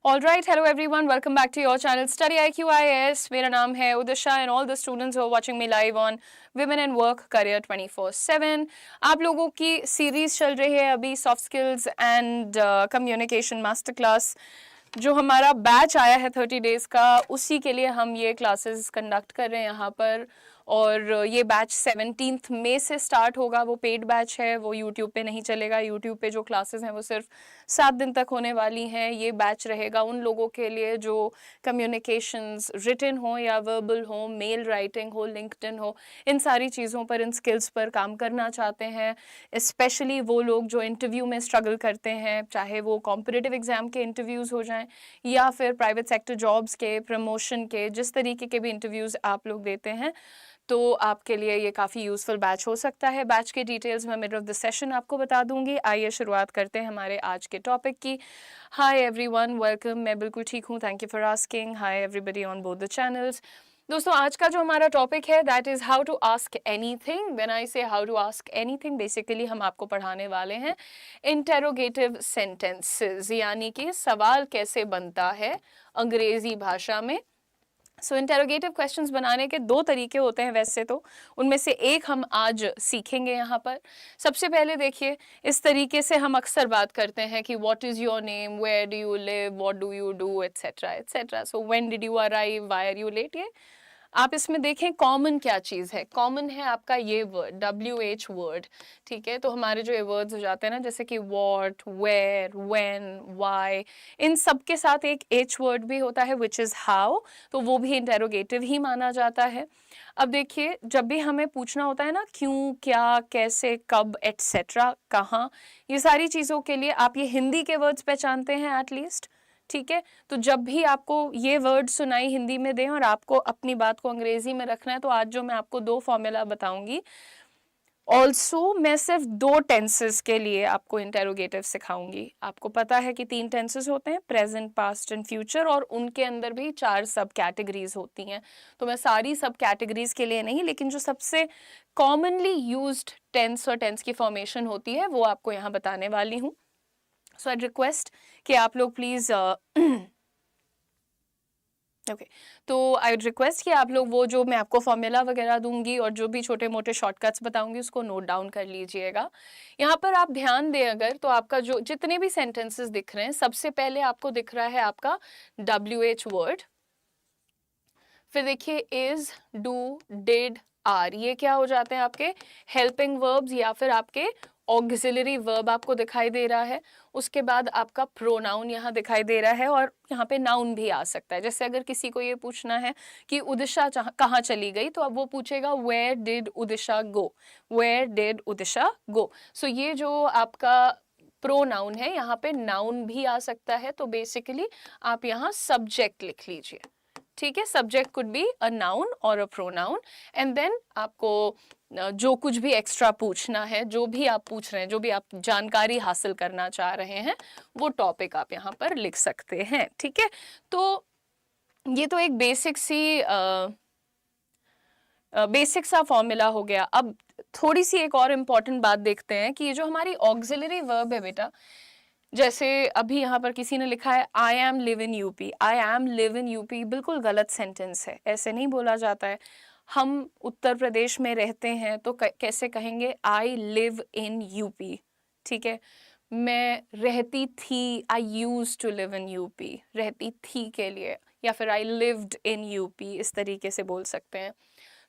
All right, hello everyone. Welcome back to your channel Study IQ IAS. मेरा नाम है उदिशा and all the students who are watching me live on Women in Work Career 24/7. आप लोगों की series चल रही है अभी soft skills and communication master class. जो हमारा बैच आया है 30 डेज का, उसी के लिए हम ये क्लासेस कंडक्ट कर रहे हैं यहाँ पर. और ये बैच 17 मई से स्टार्ट होगा. वो पेड बैच है, वो यूट्यूब पे नहीं चलेगा. यूट्यूब पे जो क्लासेस हैं वो सिर्फ 7 दिन तक होने वाली हैं. ये बैच रहेगा उन लोगों के लिए जो कम्युनिकेशंस रिटन हो या वर्बल हो, मेल राइटिंग हो, लिंक्डइन हो, इन सारी चीज़ों पर, इन स्किल्स पर काम करना चाहते हैं. स्पेशली वो लोग जो इंटरव्यू में स्ट्रगल करते हैं, चाहे वो कॉम्पिटिटिव एग्जाम के इंटरव्यूज़ हो जाएं या फिर प्राइवेट सेक्टर जॉब्स के, प्रमोशन के, जिस तरीके के भी इंटरव्यूज़ आप लोग देते हैं, तो आपके लिए ये काफ़ी यूज़फुल बैच हो सकता है. बैच के डिटेल्स मैं मिड ऑफ द सेशन आपको बता दूंगी. आइए शुरुआत करते हैं हमारे आज के टॉपिक की. Hi everyone, welcome. मैं बिल्कुल ठीक हूँ, thank you for asking. Hi everybody on both the channels. दोस्तों, आज का जो हमारा टॉपिक है that is how to ask anything. When I say how to ask anything, basically हम आपको पढ़ाने वाले हैं इंटेरोगेटिव सेंटेंसेस, यानी कि सवाल कैसे बनता है अंग्रेज़ी भाषा में. सो इंटेरोगेटिव क्वेश्चंस बनाने के 2 तरीके होते हैं वैसे तो, उनमें से एक हम आज सीखेंगे यहाँ पर. सबसे पहले देखिए, इस तरीके से हम अक्सर बात करते हैं कि what is your name, where do you live, what do you do, etcetera etcetera. So when did you arrive, why are you late. ये आप इसमें देखें कॉमन क्या चीज़ है. कॉमन है आपका ये वर्ड WH वर्ड. ठीक है, तो हमारे जो ये वर्ड्स हो जाते हैं ना, जैसे कि व्हाट, वेयर, व्हेन, व्हाई, इन सब के साथ एक H वर्ड भी होता है विच इज़ हाउ, तो वो भी इंटेरोगेटिव ही माना जाता है. अब देखिए, जब भी हमें पूछना होता है ना क्यों, क्या, कैसे, कब, एट्सेट्रा, कहाँ, ये सारी चीज़ों के लिए आप ये हिंदी के वर्ड्स पहचानते हैं एटलीस्ट. ठीक है, तो जब भी आपको ये वर्ड सुनाई हिंदी में दें और आपको अपनी बात को अंग्रेजी में रखना है, तो आज जो मैं आपको 2 फॉर्मूला बताऊंगी, ऑल्सो मैं सिर्फ 2 टेंसेस के लिए आपको इंटेरोगेटिव सिखाऊंगी. आपको पता है कि 3 टेंसेस होते हैं, प्रेजेंट, पास्ट एंड फ्यूचर, और उनके अंदर भी 4 सब कैटेगरीज होती हैं. तो मैं सारी सब कैटेगरीज के लिए नहीं, लेकिन जो सबसे कॉमनली यूज्ड टेंस और टेंस की फॉर्मेशन होती है वो आपको यहाँ बताने वाली हूँ. सो आई रिक्वेस्ट कि आप लोग प्लीज़ ओके, तो आई वुड रिक्वेस्ट कि आप लोग वो जो मैं आपको फॉर्मूला वगैरह दूंगी और जो भी छोटे मोटे शॉर्टकट्स बताऊंगी उसको नोट डाउन कर लीजिएगा. यहाँ पर आप ध्यान दें अगर, तो आपका जो जितने भी सेंटेंसेस दिख रहे हैं, सबसे पहले आपको दिख रहा है आपका WH वर्ड. फिर देखिए इज, डू, डिड, आर, ये क्या हो जाते हैं आपके हेल्पिंग वर्ब्स या फिर आपके ऑक्सिलरी वर्ब आपको दिखाई दे रहा है. उसके बाद आपका प्रोनाउन यहाँ दिखाई दे रहा है, और यहाँ पे नाउन भी आ सकता है. जैसे अगर किसी को ये पूछना है कि उदिशा कहाँ चली गई, तो अब वो पूछेगा where did Udisha go, where did Udisha go. So ये जो आपका प्रोनाउन है, यहाँ पे नाउन भी आ सकता है. तो बेसिकली आप यहाँ सब्जेक्ट लिख लीजिए. ठीक है, subject could be a noun और अ प्रोनाउन. एंड देन आपको जो कुछ भी एक्स्ट्रा पूछना है, जो भी आप पूछ रहे हैं, जो भी आप जानकारी हासिल करना चाह रहे हैं, वो टॉपिक आप यहाँ पर लिख सकते हैं. ठीक है, तो ये तो एक बेसिक सा फॉर्मूला हो गया. अब थोड़ी सी एक और इम्पॉर्टेंट बात देखते हैं कि ये जो हमारी ऑक्सिलरी वर्ब है बेटा, जैसे अभी यहाँ पर किसी ने लिखा है I am live in UP. I am live in UP बिल्कुल गलत सेंटेंस है, ऐसे नहीं बोला जाता है. हम उत्तर प्रदेश में रहते हैं तो कैसे कहेंगे आई लिव इन यूपी. ठीक है, मैं रहती थी, I used to live in UP, रहती थी के लिए, या फिर आई लिव्ड इन यूपी, इस तरीके से बोल सकते हैं.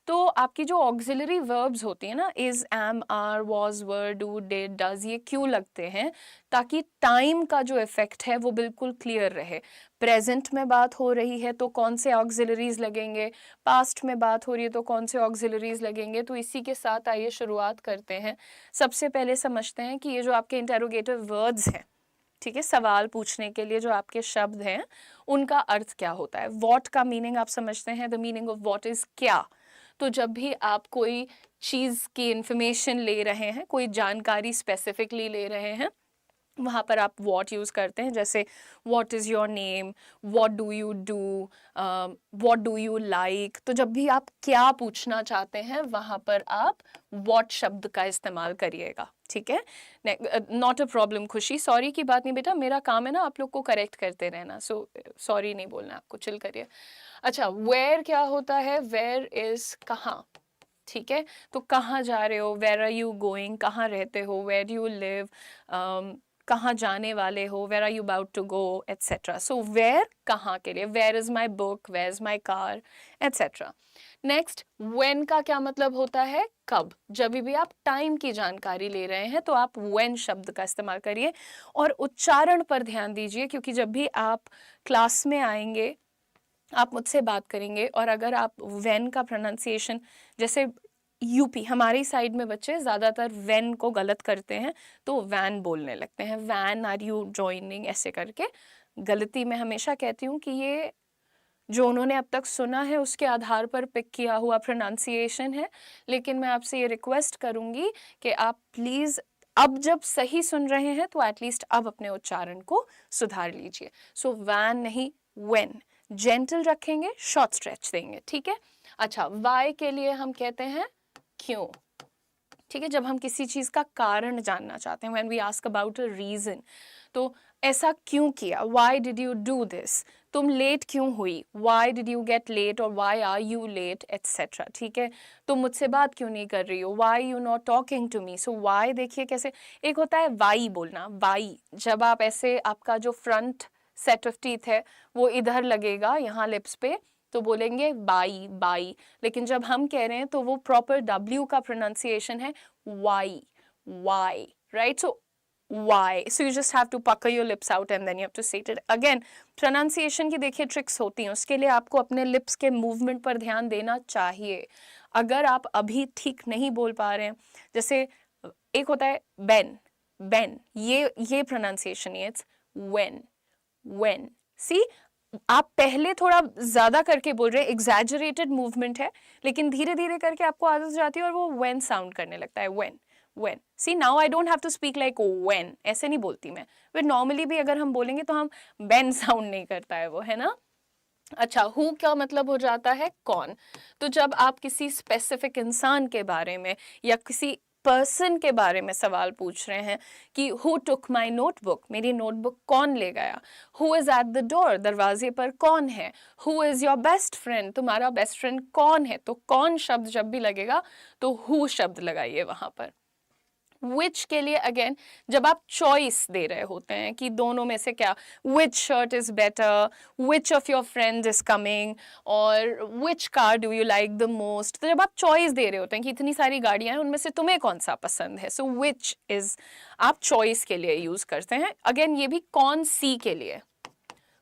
तो आपकी जो ऑक्सिलरी वर्ब्स होती है ना, is, am, are, was, were, do, did, does, ये क्यों लगते हैं, ताकि टाइम का जो इफेक्ट है वो बिल्कुल क्लियर रहे. प्रेजेंट में बात हो रही है तो कौन से ऑक्सिलरीज लगेंगे, पास्ट में बात हो रही है तो कौन से ऑक्सिलरीज लगेंगे. तो इसी के साथ आइए शुरुआत करते हैं. सबसे पहले समझते हैं कि ये जो आपके इंटेरोगेटिव वर्ड्स हैं, ठीक है, सवाल पूछने के लिए जो आपके शब्द हैं, उनका अर्थ क्या होता है. वॉट का मीनिंग आप समझते हैं, the meaning of what is क्या. तो जब भी आप कोई चीज़ की इंफॉर्मेशन ले रहे हैं, कोई जानकारी स्पेसिफिकली ले रहे हैं, वहाँ पर आप what यूज़ करते हैं, जैसे what is your name, what do you do, what do you like। तो जब भी आप क्या पूछना चाहते हैं वहाँ पर आप what शब्द का इस्तेमाल करिएगा, ठीक है। नॉट अ प्रॉब्लम खुशी, सॉरी की बात नहीं बेटा, मेरा काम है ना आप लोग को करेक्ट करते रहना, सो सॉरी नहीं बोलना आपको, चिल करिए। अच्छा, वेयर क्या होता है, वेयर इज कहाँ, ठीक है। तो कहाँ जा रहे हो, वेयर आर यू गोइंग, कहाँ रहते हो, वेयर डू यू लिव, कहाँ जाने वाले हो, where are you about to go, etcetera. So where कहाँ के लिए, where is my book, where is my car, etcetera. Next, when का क्या मतलब होता है, कब। जब भी आप टाइम की जानकारी ले रहे हैं तो आप व्हेन शब्द का इस्तेमाल करिए, और उच्चारण पर ध्यान दीजिए, क्योंकि जब भी आप क्लास में आएंगे, आप मुझसे बात करेंगे, और अगर आप व्हेन का प्रोनाउंसिएशन, जैसे यूपी हमारी साइड में बच्चे ज़्यादातर व्हेन को गलत करते हैं, तो वैन बोलने लगते हैं, वैन आर यू जॉइनिंग, ऐसे करके गलती। मैं हमेशा कहती हूँ कि ये जो उन्होंने अब तक सुना है उसके आधार पर पिक किया हुआ प्रोनाउंसिएशन है, लेकिन मैं आपसे ये रिक्वेस्ट करूँगी कि आप प्लीज़ अब जब सही सुन रहे हैं तो एटलीस्ट अब अपने उच्चारण को सुधार लीजिए। सो वैन नहीं, व्हेन, जेंटल रखेंगे, शॉर्ट स्ट्रेच देंगे, ठीक है। अच्छा, वाई के लिए हम कहते हैं क्यों, ठीक है। जब हम किसी चीज़ का कारण जानना चाहते हैं, when we ask about a reason, तो ऐसा क्यों किया, why did you do this, तुम लेट क्यों हुई, why did you get late, और why are you late, etcetera, ठीक है। तुम मुझसे बात क्यों नहीं कर रही हो, why you not talking to me. So why देखिए कैसे, एक होता है वाई बोलना, वाई, जब आप ऐसे, आपका जो फ्रंट सेट ऑफ टीथ है वो इधर लगेगा यहाँ लिप्स पे, तो बोलेंगे बाई, बाई। लेकिन जब हम कह रहे हैं तो वो प्रॉपर डब्ल्यू का प्रोनाउंसिएशन है why, why, right. So why, so you just have to pucker your lips out and then you have to say it again। pronunciation की देखिए ट्रिक्स होती हैं, उसके लिए आपको अपने लिप्स के मूवमेंट पर ध्यान देना चाहिए। अगर आप अभी ठीक नहीं बोल पा रहे हैं, जैसे एक होता है बेन, बेन, ये प्रोनाउंसिएशन है, इट्स व्हेन, व्हेन। सी, आप पहले थोड़ा ज्यादा करके बोल रहे हैं, एग्जैजरेटेड मूवमेंट है, लेकिन धीरे धीरे करके आपको आदत हो जाती है और वो व्हेन साउंड करने लगता है, when, when। see now I don't have to speak like when, ऐसे नहीं बोलती मैं, वे नॉर्मली भी अगर हम बोलेंगे तो हम ben साउंड नहीं करता है वो, है ना। अच्छा, who क्या मतलब हो जाता है, कौन। तो जब आप किसी स्पेसिफिक इंसान के बारे में या किसी पर्सन के बारे में सवाल पूछ रहे हैं कि who took my notebook, मेरी नोटबुक कौन ले गया, who is at the door, दरवाजे पर कौन है, who is your best friend, तुम्हारा बेस्ट फ्रेंड कौन है, तो कौन शब्द जब भी लगेगा तो who शब्द लगाइए वहां पर। विच के लिए अगेन, जब आप चॉइस दे रहे होते हैं कि दोनों में से क्या, which shirt is better, which of your friend is coming, और which car do you like the most. तो जब आप चॉइस दे रहे होते हैं कि इतनी सारी गाड़ियां हैं, उनमें से तुम्हें कौन सा पसंद है, सो विच इज आप चॉइस के लिए यूज करते हैं। अगेन ये भी कौन सी के लिए,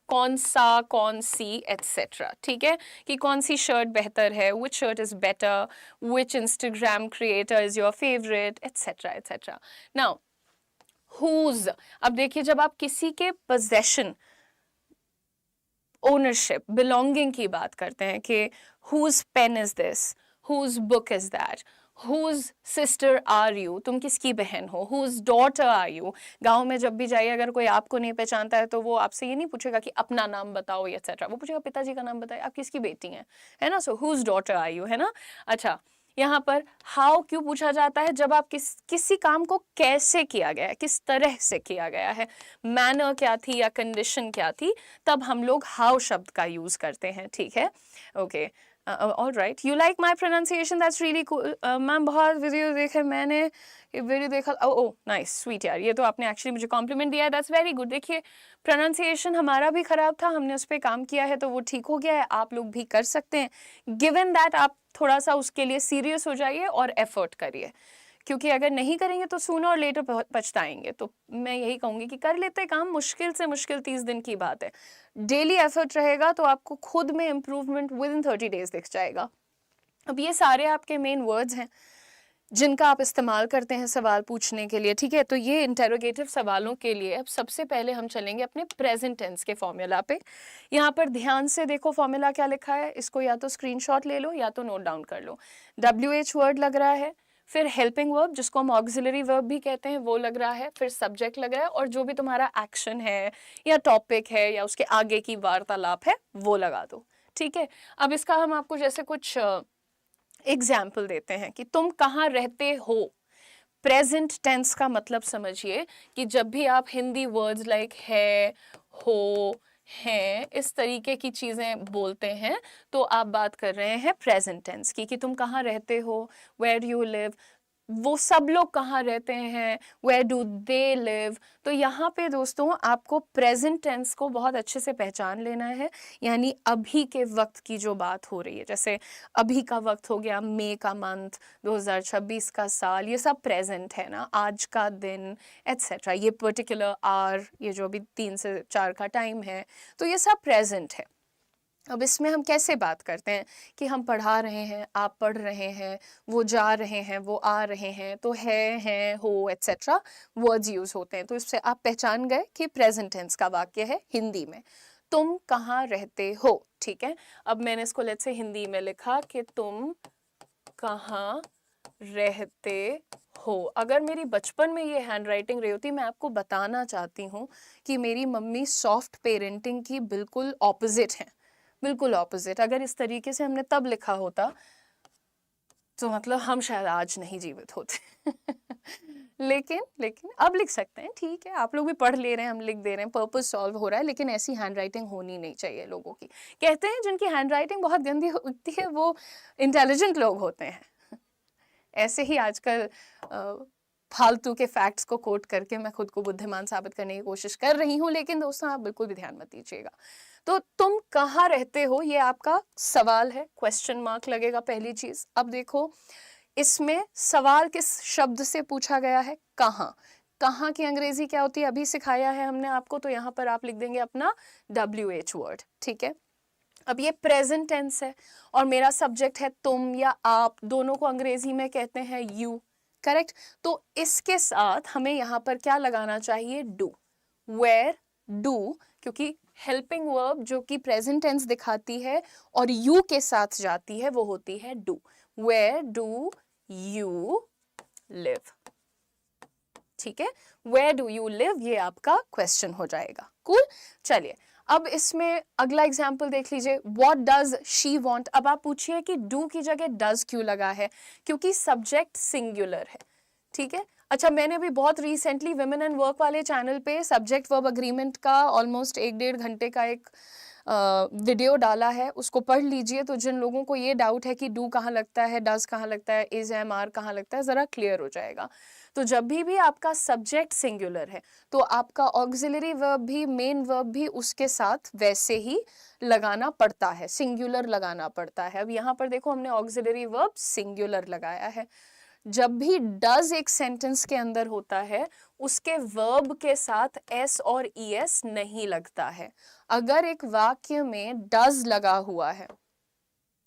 कौन सा, कौन सी, एट्सेट्रा, ठीक है, कि कौन सी शर्ट बेहतर है, which shirt is better, which Instagram creator is your favourite, etcetera etcetera. Now whose, अब देखिए जब आप किसी के पोजेशन, ओनरशिप, बिलोंगिंग की बात करते हैं कि whose pen is this, whose book is that, whose sister are you, तुम किसकी बहन हो, whose daughter are you। गांव में जब भी जाइए अगर कोई आपको नहीं पहचानता है तो वो आपसे ये नहीं पूछेगा कि अपना नाम बताओ एक्सेट्रा, वो पूछेगा पिताजी का नाम बताइए, आप किसकी बेटी हैं, है ना। सो whose daughter are you, है ना। अच्छा, यहाँ पर हाउ क्यों पूछा जाता है, जब आप किसी काम को कैसे किया गया है, किस तरह से किया गया है, मैनर क्या थी या कंडीशन क्या थी, तब हम लोग हाउ शब्द का यूज करते हैं, ठीक है। Okay, all right, you like my pronunciation, that's really cool. Ma'am बहुत वीडियो देखे मैंने, वीडियो देखा, ओह नाइस, स्वीट यार, ये तो आपने एक्चुअली मुझे कॉम्प्लीमेंट दिया है, दैट्स वेरी गुड। देखिए प्रोनाउंसिएशन हमारा भी खराब था, हमने उस पर काम किया है तो वो ठीक हो गया है, आप लोग भी कर सकते हैं, गिवन दैट आप थोड़ा सा उसके लिए सीरियस हो जाइए और एफर्ट करिए, क्योंकि अगर नहीं करेंगे तो सूनर और लेटर पछताएंगे। तो मैं यही कहूँगी कि कर लेते काम, मुश्किल से मुश्किल 30 दिन की बात है, डेली एफर्ट रहेगा तो आपको खुद में इम्प्रूवमेंट विद इन 30 डेज दिख जाएगा। अब ये सारे आपके मेन वर्ड्स हैं जिनका आप इस्तेमाल करते हैं सवाल पूछने के लिए, ठीक है। तो ये इंटेरोगेटिव सवालों के लिए अब सबसे पहले हम चलेंगे अपने प्रेजेंट टेंस के फॉर्मूला पे। यहाँ पर ध्यान से देखो फॉर्मूला क्या लिखा है, इसको या तो स्क्रीनशॉट ले लो या तो नोट डाउन कर लो। WH वर्ड लग रहा है, फिर हेल्पिंग वर्ब जिसको हम ऑक्सिलरी वर्ब भी कहते हैं वो लग रहा है, फिर सब्जेक्ट लग रहा है, और जो भी तुम्हारा एक्शन है या टॉपिक है या उसके आगे की वार्तालाप है वो लगा दो। ठीक है, अब इसका हम आपको जैसे कुछ एग्जाम्पल देते हैं कि तुम कहाँ रहते हो। प्रेजेंट टेंस का मतलब समझिए कि जब भी आप हिंदी वर्ड्स लाइक है, हो, हैं, इस तरीके की चीज़ें बोलते हैं तो आप बात कर रहे हैं प्रेजेंट टेंस की, कि तुम कहाँ रहते हो, वेयर डू यू लिव, वो सब लोग कहाँ रहते हैं, वेयर डू दे लिव। तो यहाँ पे दोस्तों आपको प्रेजेंट टेंस को बहुत अच्छे से पहचान लेना है, यानी अभी के वक्त की जो बात हो रही है, जैसे अभी का वक्त हो गया मई का मंथ, 2026 का साल, ये सब प्रेजेंट है ना, आज का दिन एट्सेट्रा, ये पर्टिकुलर आवर, ये जो भी 3 से 4 का टाइम है, तो ये सब प्रेजेंट है। अब इसमें हम कैसे बात करते हैं कि हम पढ़ा रहे हैं, आप पढ़ रहे हैं, वो जा रहे हैं, वो आ रहे हैं, तो है, हैं, हो एट्सेट्रा वर्ड्स यूज होते हैं। तो इससे आप पहचान गए कि प्रेजेंट टेंस का वाक्य है हिंदी में, तुम कहाँ रहते हो। ठीक है, अब मैंने इसको लेट्स से हिंदी में लिखा कि तुम कहाँ रहते हो। अगर मेरी बचपन में ये हैंड राइटिंग रही होती, मैं आपको बताना चाहती हूँ कि मेरी मम्मी सॉफ्ट पेरेंटिंग की बिल्कुल ऑपोजिट है, बिल्कुल ऑपोजिट। अगर इस तरीके से हमने तब लिखा होता तो मतलब हम शायद आज नहीं जीवित होते लेकिन अब लिख सकते हैं, ठीक है, आप लोग भी पढ़ ले रहे हैं, हम लिख दे रहे हैं, पर्पस सॉल्व हो रहा है, लेकिन ऐसी हैंड राइटिंग होनी नहीं चाहिए लोगों की। कहते हैं जिनकी हैंड राइटिंग बहुत गंदी होती है वो इंटेलिजेंट लोग होते हैं। ऐसे ही आजकल फालतू के फैक्ट्स को कोट करके मैं खुद को बुद्धिमान साबित करने की कोशिश कर रही हूँ, लेकिन दोस्तों आप बिल्कुल भी ध्यान मत दीजिएगा। तो तुम कहाँ रहते हो, ये आपका सवाल है, क्वेश्चन मार्क लगेगा पहली चीज। अब देखो इसमें सवाल किस शब्द से पूछा गया है, कहाँ। कहाँ की अंग्रेजी क्या होती है अभी सिखाया है हमने आपको, तो यहाँ पर आप लिख देंगे अपना WH वर्ड। ठीक है, अब ये प्रेजेंट टेंस है और मेरा सब्जेक्ट है तुम या आप, दोनों को अंग्रेजी में कहते हैं यू, करेक्ट। तो इसके साथ हमें यहाँ पर क्या लगाना चाहिए, डू, वेयर डू, क्योंकि हेल्पिंग वर्ब जो कि प्रेजेंट टेंस दिखाती है और यू के साथ जाती है वो होती है do. Where do you live, ठीक है, वेयर डू यू लिव, ये आपका क्वेश्चन हो जाएगा। कूल, चलिए अब इसमें अगला एग्जाम्पल देख लीजिए, व्हाट डज शी वांट। अब आप पूछिए कि डू की जगह डज क्यों लगा है, क्योंकि सब्जेक्ट सिंगुलर है। ठीक है, अच्छा मैंने अभी बहुत रिसेंटली विमेन एंड वर्क वाले चैनल पे सब्जेक्ट वर्ब अग्रीमेंट का ऑलमोस्ट 1-1.5 घंटे का एक वीडियो डाला है, उसको पढ़ लीजिए। तो जिन लोगों को ये डाउट है कि डू कहाँ लगता है, डज कहाँ लगता है, इज एम आर कहाँ लगता है, ज़रा क्लियर हो जाएगा। तो जब भी आपका सब्जेक्ट सिंगुलर है तो आपका ऑक्सिलरी वर्ब भी, मेन वर्ब भी उसके साथ वैसे ही लगाना पड़ता है, सिंगुलर लगाना पड़ता है। अब यहाँ पर देखो हमने ऑक्सिलरी वर्ब सिंगुलर लगाया है। जब भी डज एक सेंटेंस के अंदर होता है उसके वर्ब के साथ एस और ईएस नहीं लगता है। अगर एक वाक्य में डज लगा हुआ है,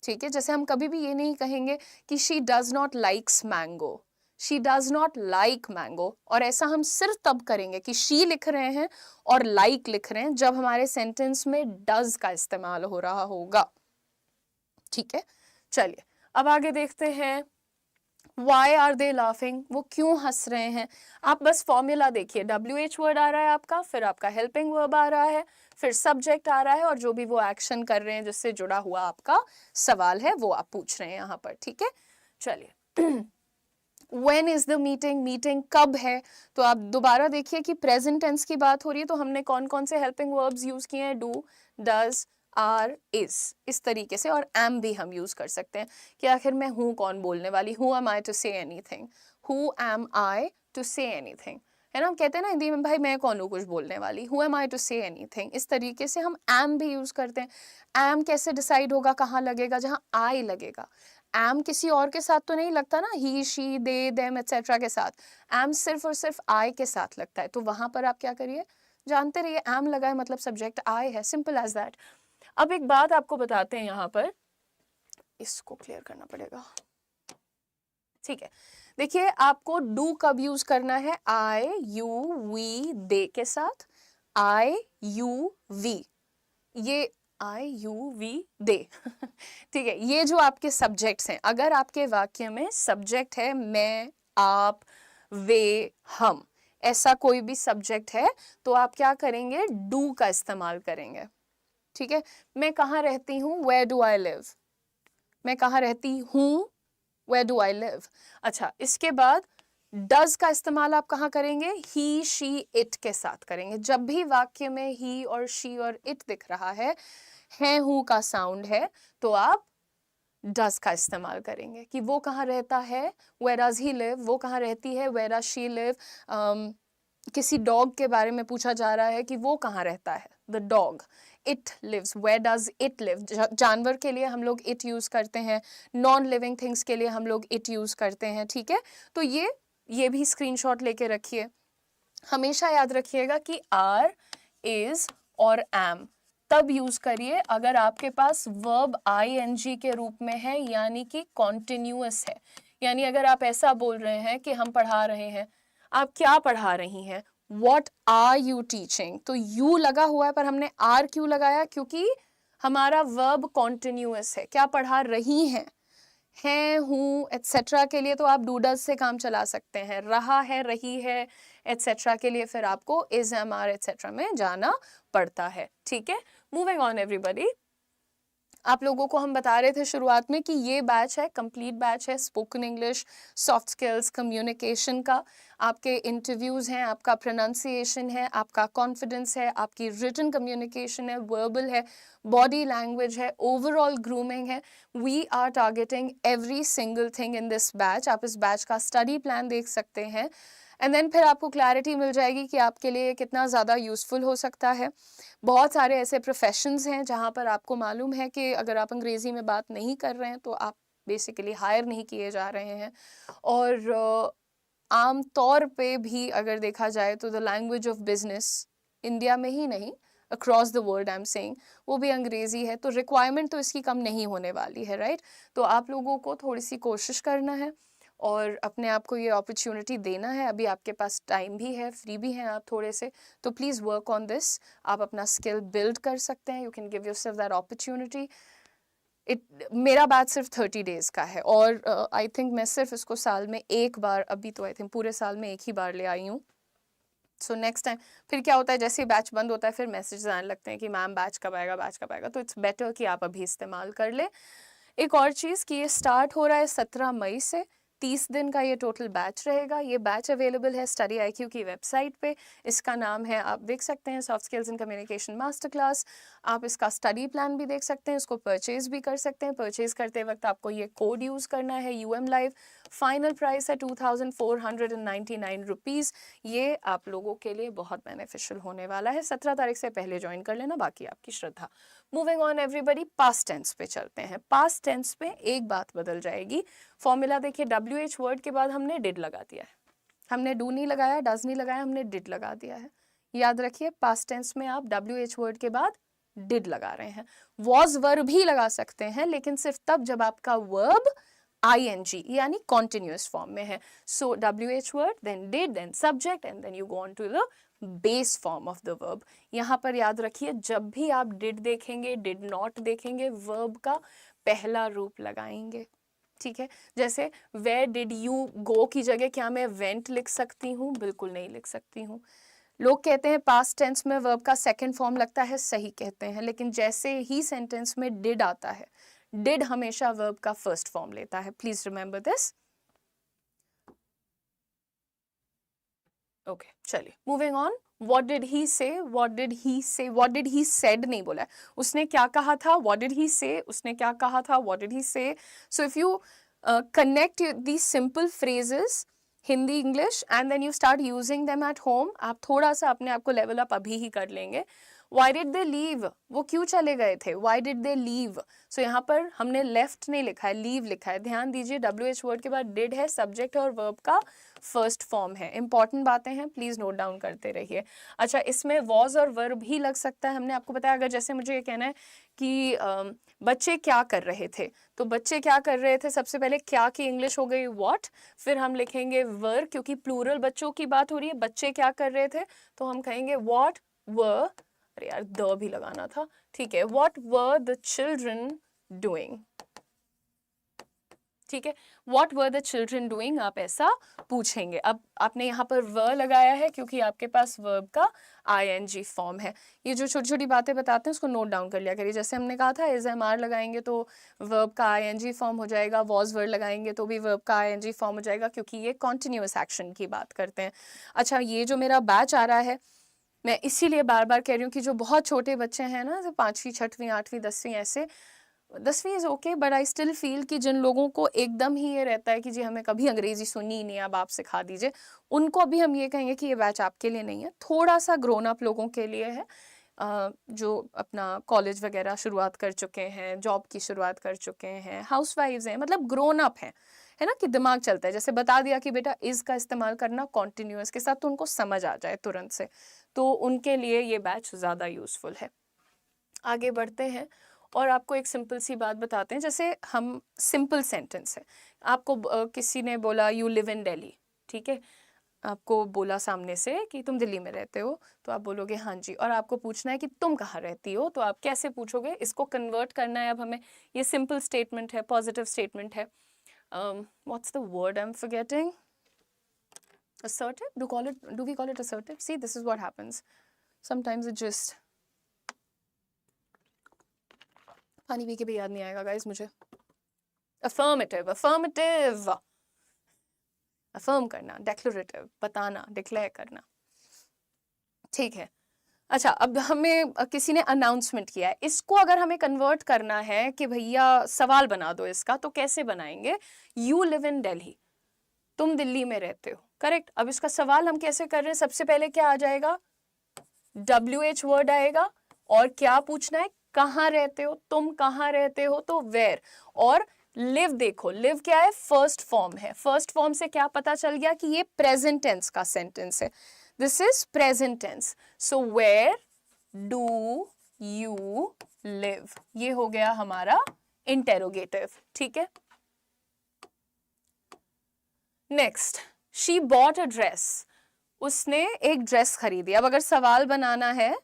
ठीक है, जैसे हम कभी भी ये नहीं कहेंगे कि she does not likes mango, she does not like mango, और ऐसा हम सिर्फ तब करेंगे कि शी लिख रहे हैं और लाइक लिख रहे हैं जब हमारे सेंटेंस में डज का इस्तेमाल हो रहा होगा। ठीक है, चलिए अब आगे देखते हैं, Why are they laughing, वो क्यों हंस रहे हैं। आप बस फॉर्मूला देखिए, WH वर्ड आ रहा है आपका, फिर आपका हेल्पिंग वर्ब आ रहा है, फिर सब्जेक्ट आ रहा है, और जो भी वो एक्शन कर रहे हैं जिससे जुड़ा हुआ आपका सवाल है वो आप पूछ रहे हैं यहाँ पर। ठीक है, चलिए When is the meeting, meeting कब है। तो आप दोबारा देखिए कि प्रेजेंट टेंस की बात हो रही है तो हमने कौन कौन से हेल्पिंग वर्ब्स यूज किए हैं, डू, डज, आर, इस तरीके से, और एम भी हम यूज कर सकते हैं कि आखिर मैं हूँ कौन बोलने वाली, who am I to say anything, who am I to say anything, है ना। हम कहते हैं ना हिंदी में, भाई मैं कौन हूँ कुछ बोलने वाली, who am I to say anything. इस तरीके से हम एम भी यूज करते हैं। एम कैसे डिसाइड होगा कहाँ लगेगा, जहाँ आई लगेगा। एम किसी और के साथ तो नहीं लगता ना, ही, शी, दे, देम एटसेट्रा के साथ, एम सिर्फ और सिर्फ आई के साथ लगता है। तो वहां पर आप क्या करिए, जानते रहिए एम लगा है मतलब सब्जेक्ट आई है, सिंपल एज दैट। अब एक बात आपको बताते हैं, यहाँ पर इसको क्लियर करना पड़ेगा। ठीक है, देखिए आपको डू कब यूज करना है, आई, यू, वी, दे के साथ। आई, यू, वी, ये आई यू वी दे। ठीक है, ये जो आपके सब्जेक्ट्स हैं, अगर आपके वाक्य में सब्जेक्ट है मैं, आप, वे, हम, ऐसा कोई भी सब्जेक्ट है तो आप क्या करेंगे, डू का इस्तेमाल करेंगे। ठीक है, मैं कहाँ रहती हूँ, वेयर डू आई लिव, मैं कहाँ रहती हूँ, वेयर डू आई लिव। अच्छा, इसके बाद डज का इस्तेमाल आप कहाँ करेंगे, ही, शी, इट के साथ करेंगे। जब भी वाक्य में ही और शी और इट दिख रहा है हूँ का साउंड है, तो आप डज का इस्तेमाल करेंगे कि वो कहाँ रहता है, वेयर डज ही लिव, वो कहाँ रहती है, वेयर डज शी लिव। किसी डॉग के बारे में पूछा जा रहा है कि वो कहाँ रहता है, the dog, it lives, where does it live. जानवर के लिए हम लोग इट यूज करते हैं, नॉन लिविंग थिंग्स के लिए हम लोग इट यूज करते हैं। ठीक है, तो ये भी स्क्रीनशॉट लेके रखिए। हमेशा याद रखिएगा कि आर, इज और एम तब यूज करिए अगर आपके पास वर्ब ing के रूप में है, यानी कि कॉन्टिन्यूअस है। यानी अगर आप ऐसा बोल रहे हैं कि हम पढ़ा रहे हैं, आप क्या पढ़ा रही हैं, वॉट आर यू टीचिंग, तो यू लगा हुआ है पर हमने आर क्यों लगाया, क्योंकि हमारा वर्ब कॉन्टिन्यूअस है। क्या पढ़ा रही हैं, हैं, हूँ, एटसेट्रा के लिए तो आप डूडस से काम चला सकते हैं। रहा है, रही है, एटसेट्रा के लिए फिर आपको इज, एम, आर, एटसेट्रा में जाना पड़ता है। ठीक है, मूविंग ऑन एवरीबॉडी। आप लोगों को हम बता रहे थे शुरुआत में कि ये बैच है, कंप्लीट बैच है spoken English, soft skills, communication का। आपके इंटरव्यूज हैं, आपका प्रोनाउंसिएशन है, आपका कॉन्फिडेंस है, आपकी रिटन कम्युनिकेशन है, वर्बल है, बॉडी लैंग्वेज है, ओवरऑल ग्रूमिंग है। We are targeting every single thing in this batch. आप इस बैच का स्टडी प्लान देख सकते हैं एंड देन फिर आपको क्लैरिटी मिल जाएगी कि आपके लिए कितना ज़्यादा यूज़फुल हो सकता है। बहुत सारे ऐसे प्रोफेशंस हैं जहाँ पर आपको मालूम है कि अगर आप अंग्रेज़ी में बात नहीं कर रहे हैं तो आप बेसिकली हायर नहीं किए जा रहे हैं। और आम तौर पे भी अगर देखा जाए तो the language of business India में ही नहीं, across the world I am saying, वो भी अंग्रेज़ी है। तो रिक्वायरमेंट तो इसकी कम नहीं होने वाली है, राइट। तो आप लोगों को थोड़ी सी कोशिश करना है और अपने आप को ये अपॉर्चुनिटी देना है। अभी आपके पास टाइम भी है, फ्री भी हैं आप थोड़े से, तो प्लीज़ वर्क ऑन दिस। आप अपना स्किल बिल्ड कर सकते हैं, you can give yourself that opportunity. मेरा बैच सिर्फ 30 डेज़ का है और आई थिंक मैं सिर्फ इसको साल में एक बार, अभी तो आई थिंक पूरे साल में एक ही बार ले आई हूँ। सो नेक्स्ट टाइम फिर क्या होता है, जैसे ही बैच बंद होता है फिर मैसेज आने लगते हैं कि मैम बैच कब आएगा, बैच कब आएगा। तो इट्स बेटर कि आप अभी इस्तेमाल कर ले। एक और चीज़ कि ये स्टार्ट हो रहा है 17 मई से, 30 दिन का ये टोटल बैच रहेगा। ये बैच अवेलेबल है स्टडी IQ की वेबसाइट पे। इसका नाम है, आप देख सकते हैं, soft skills in communication master class. आप इसका स्टडी प्लान भी देख सकते हैं, इसको परचेज भी कर सकते हैं। परचेज करते वक्त आपको ये कोड यूज़ करना है, UM लाइव। फाइनल प्राइस है 2499 रुपीज़। ये आप लोगों के लिए बहुत बेनिफिशियल होने वाला है। 17 तारीख से पहले ज्वाइन कर लेना, बाकी आपकी श्रद्धा। Moving on everybody, past tense पे चलते हैं। पास्ट टेंस पे एक बात बदल जाएगी। फॉर्मूला देखिए, WH वर्ड के बाद हमने डिड लगा दिया है, हमने डू नहीं लगाया, डज नहीं लगाया, हमने डिड लगा दिया है। याद रखिए, पास्ट टेंस में आप WH वर्ड के बाद डिड लगा रहे हैं। वॉज वर्ब भी लगा सकते हैं, लेकिन सिर्फ तब जब आपका वर्ब ING यानी कॉन्टिन्यूअस फॉर्म में है। So WH word, then did, then subject and then you go on to the base form of the verb. यहाँ पर याद रखिए, जब भी आप डिड देखेंगे, डिड नॉट देखेंगे, वर्ब का पहला रूप लगाएंगे। ठीक है, जैसे वेयर डिड यू गो की जगह क्या मैं वेंट लिख सकती हूँ? बिल्कुल नहीं लिख सकती हूँ। लोग कहते हैं पास्ट टेंस में वर्ब का सेकंड फॉर्म लगता है, सही कहते हैं, लेकिन जैसे ही सेंटेंस में डिड आता है, डिड हमेशा वर्ब का फर्स्ट फॉर्म लेता है। Please remember this. ओके, चलिए moving on. What did he say? What did he say? What did he said नहीं बोला है, उसने क्या कहा था? What did he say? उसने क्या कहा था? What did he say? So if you connect these simple phrases, Hindi English, and then you start using them at home, आप थोड़ा सा अपने आप को लेवल अप अभी ही कर लेंगे। Why did they leave? वो क्यों चले गए थे? Why did they leave? So यहाँ पर हमने left नहीं लिखा है, leave लिखा है। ध्यान दीजिए, WH वर्ड के बाद did है, सब्जेक्ट और वर्ब का फर्स्ट फॉर्म है। इंपॉर्टेंट बातें हैं, प्लीज नोट डाउन करते रहिए। अच्छा, इसमें वॉज और वर्ब भी लग सकता है। हमने आपको बताया, अगर जैसे मुझे ये कहना है कि बच्चे क्या कर रहे थे, तो बच्चे क्या कर रहे थे, सबसे पहले क्या की इंग्लिश हो गई व्हाट, फिर हम लिखेंगे वर, क्योंकि प्लूरल बच्चों की बात हो रही है, बच्चे क्या कर रहे थे, तो हम कहेंगे व्हाट वर अरे यार द भी लगाना था, ठीक है, what were the children doing, ठीक है, what were the children doing, आप ऐसा पूछेंगे। अब आपने यहाँ पर व लगाया है क्योंकि आपके पास वर्ब का आईएनजी फॉर्म है। ये जो छोटी छोटी बातें बताते हैं उसको नोट डाउन कर लिया करिए। जैसे हमने कहा था इज एम आर लगाएंगे तो वर्ब का आईएनजी फॉर्म हो जाएगा, वॉज वर्ड लगाएंगे तो भी वर्ब का आईएनजी फॉर्म हो जाएगा, क्योंकि ये कॉन्टिन्यूअस एक्शन की बात करते हैं। अच्छा, ये जो मेरा बैच आ रहा है, मैं इसीलिए बार बार कह रही हूँ कि जो बहुत छोटे बच्चे हैं ना, जो 5वीं 6वीं 8वीं 10वीं, ऐसे 10वीं is okay, but I still feel कि जिन लोगों को एकदम ही ये रहता है कि जी हमें कभी अंग्रेजी सुनी ही नहीं, अब आप सिखा दीजिए, उनको अभी हम ये कहेंगे कि ये बैच आपके लिए नहीं है, थोड़ा सा ग्रोन अप लोगों के लिए है, जो अपना कॉलेज वगैरह शुरुआत कर चुके हैं, जॉब की शुरुआत कर चुके हैं, हाउस वाइफ्स हैं, मतलब ग्रोन अप हैं, है ना, कि दिमाग चलता है। जैसे बता दिया कि बेटा इज का इस्तेमाल करना कॉन्टिन्यूअस के साथ, तो उनको समझ आ जाए तुरंत से, तो उनके लिए ये बैच ज़्यादा यूजफुल है। आगे बढ़ते हैं और आपको एक सिंपल सी बात बताते हैं। जैसे हम सिंपल सेंटेंस है, आपको किसी ने बोला यू लिव इन दिल्ली, ठीक है, आपको बोला सामने से कि तुम दिल्ली में रहते हो, तो आप बोलोगे हाँ जी, और आपको पूछना है कि तुम कहाँ रहती हो, तो आप कैसे पूछोगे, इसको कन्वर्ट करना है अब हमें। ये सिंपल स्टेटमेंट है, पॉजिटिव स्टेटमेंट है। What's the word I am forgetting, assertive, do we call it assertive? See, this is what happens sometimes, it just पानी पी के भी याद नहीं आएगा गाइस मुझे। अफर्मेटिव, अफर्मेटिव, अफर्म करना, डेक्लरेटिव, बताना, डिक्लेयर करना, ठीक है। अच्छा, अब हमें किसी ने अनाउंसमेंट किया है, इसको अगर हमें कन्वर्ट करना है कि भैया सवाल बना दो इसका, तो कैसे बनाएंगे, यू लिव इन दिल्ली, तुम दिल्ली में रहते हो, करेक्ट। अब इसका सवाल हम कैसे कर रहे हैं, सबसे पहले क्या आ जाएगा, WH वर्ड आएगा, और क्या पूछना है, कहाँ रहते हो, तुम कहाँ रहते हो, तो वेयर। और लिव, देखो लिव क्या है, फर्स्ट फॉर्म है, फर्स्ट फॉर्म से क्या पता चल गया कि ये प्रेजेंट टेंस का सेंटेंस है, this is present tense, so where do you live, ये हो गया हमारा इंटेरोगेटिव, ठीक है। Next, she bought a dress, उसने एक ड्रेस खरीदी। अब अगर सवाल बनाना है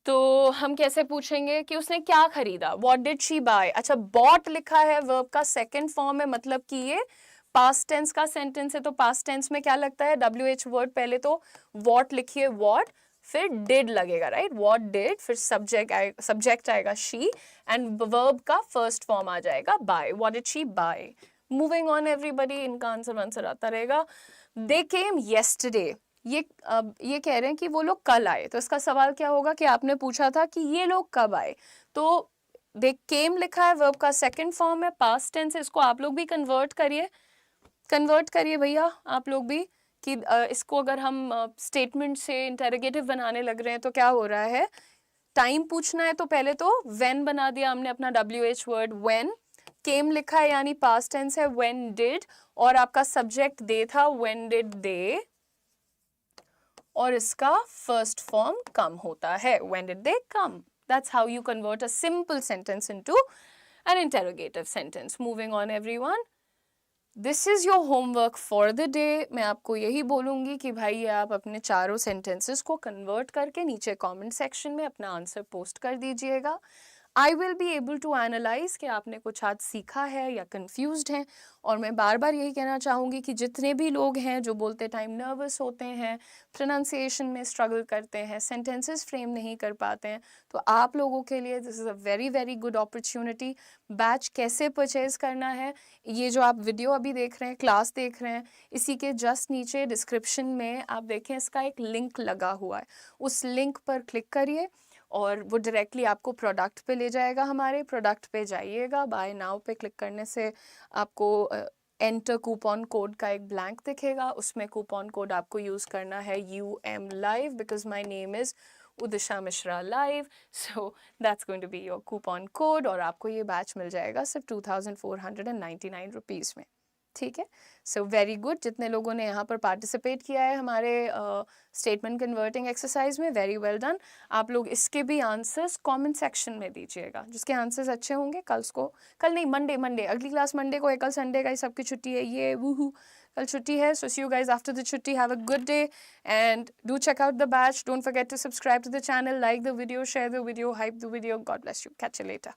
तो हम कैसे पूछेंगे कि उसने क्या खरीदा, व्हाट डिड शी बाय। अच्छा, बॉट लिखा है, वर्ब का सेकंड फॉर्म है, मतलब कि ये पास्ट टेंस का सेंटेंस है, तो पास्ट टेंस में क्या लगता है, WH वर्ड, पहले तो व्हाट लिखिए, व्हाट, फिर डिड लगेगा, राइट, व्हाट डिड, फिर सब्जेक्ट आएगा शी, एंड वर्ब का फर्स्ट फॉर्म आ जाएगा buy, what did she buy. Moving on everybody, इनका आंसर आता रहेगा। दे केम येस्टरडे, ये कह रहे हैं कि वो लोग कल आए, तो इसका सवाल क्या होगा कि आपने पूछा था कि ये लोग कब आए, तो दे केम लिखा है, वर्ब का सेकंड फॉर्म है, पास्ट टेंस है, इसको आप लोग भी कन्वर्ट करिए भैया आप लोग भी, कि इसको अगर हम स्टेटमेंट से इंटेरोगेटिव बनाने लग रहे हैं तो क्या हो रहा है, टाइम पूछना है तो पहले तो व्हेन बना दिया हमने अपना WH वर्ड, व्हेन, केम लिखा है यानी पास्ट टेंस है, व्हेन डिड, और आपका सब्जेक्ट दे था, व्हेन डिड दे, और इसका फर्स्ट फॉर्म कम होता है, when did they come. That's how you convert a simple sentence into an interrogative sentence. Moving on everyone, this is your homework for the day. मैं आपको यही बोलूँगी कि भाई आप अपने चारों sentences को convert करके नीचे comment section में अपना आंसर पोस्ट कर दीजिएगा। I will be able to analyse कि आपने कुछ आज सीखा है या कंफ्यूज्ड हैं, और मैं बार बार यही कहना चाहूँगी कि जितने भी लोग हैं जो बोलते टाइम नर्वस होते हैं, प्रोनाउंसिएशन में स्ट्रगल करते हैं, सेंटेंसेस फ्रेम नहीं कर पाते हैं, तो आप लोगों के लिए this is a very very good opportunity. Batch कैसे परचेज़ करना है, ये जो आप वीडियो अभी देख रहे हैं, क्लास देख रहे हैं, इसी के जस्ट नीचे डिस्क्रिप्शन में आप देखें इसका एक लिंक लगा हुआ है, उस लिंक पर क्लिक करिए और वो डायरेक्टली आपको प्रोडक्ट पे ले जाएगा, हमारे प्रोडक्ट पे जाइएगा, बाय नाउ पे क्लिक करने से आपको एंटर कूपन कोड का एक ब्लैंक दिखेगा, उसमें कूपन कोड आपको यूज़ करना है UM Live, because my name is Udisha Mishra live, so that's going to be your coupon code, और आपको ये बैच मिल जाएगा सिर्फ 2499 रुपीज़ में, ठीक है। सो वेरी गुड, जितने लोगों ने यहाँ पर पार्टिसिपेट किया है हमारे स्टेटमेंट कन्वर्टिंग एक्सरसाइज में, वेरी वेल डन। आप लोग इसके भी आंसर्स कमेंट सेक्शन में दीजिएगा, जिसके आंसर्स अच्छे होंगे कल नहीं, मंडे अगली क्लास मंडे को है, कल संडे का ही सबकी छुट्टी है, ये वूहू, कल छुट्टी है, so see you guys after the छुट्टी. Have a good day and do check out the batch. Don't forget to subscribe to the channel, like the video, share the video, hype the video. God bless you. Catch you later.